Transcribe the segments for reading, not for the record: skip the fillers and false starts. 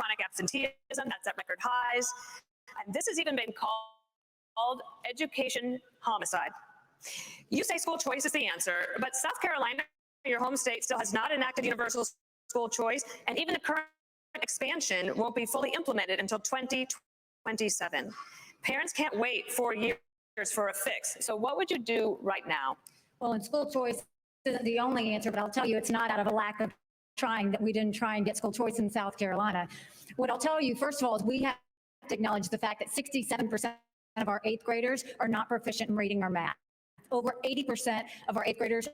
chronic absenteeism that's at record highs. And this has even been called education homicide. You say school choice is the answer, but South Carolina, your home state, still has not enacted universal school choice, and even the current expansion won't be fully implemented until 2027. Parents can't wait 4 years for a fix. So what would you do right now? Well, and school choice isn't the only answer, but I'll tell you it's not out of a lack of trying that we didn't try and get school choice in South Carolina. What I'll tell you, first of all, is we have to acknowledge the fact that 67% of our 8th graders are not proficient in reading or math. Over 80% of our 8th graders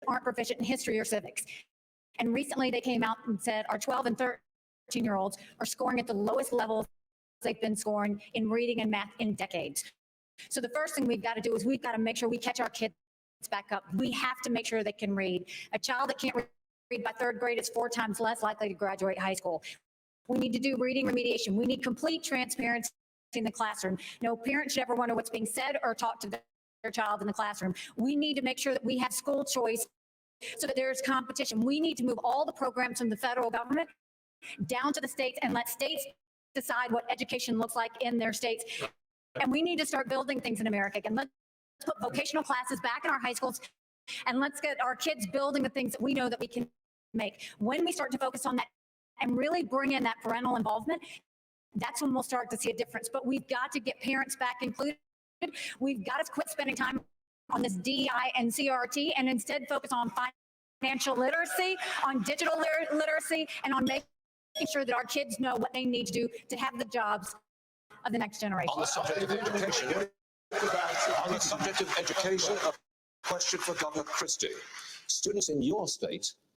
aren't proficient in history or civics. And recently they came out and said our 12 and 13-year-olds are scoring at the lowest levels they've been scoring in reading and math in decades. So the first thing we've got to do is we've got to make sure we catch our kids back up. We have to make sure they can read. A child that can't read by 3rd grade is 4 times less likely to graduate high school. We need to do reading remediation. We need complete transparency in the classroom. No parent should ever wonder what's being said or taught to their child in the classroom. We need to make sure that we have school choice so that there's competition. We need to move all the programs from the federal government down to the states and let states decide what education looks like in their states. And we need to start building things in America again. Let's put vocational classes back in our high schools, and let's get our kids building the things that we know that we can make. When we start to focus on that and really bring in that parental involvement, that's when we'll start to see a difference. But we've got to get parents back included. We've got to quit spending time on this DEI and CRT and instead focus on financial literacy, on digital literacy, and on making sure that our kids know what they need to do to have the jobs of the next generation. On the subject of education, a question for Governor Christie. Students in your state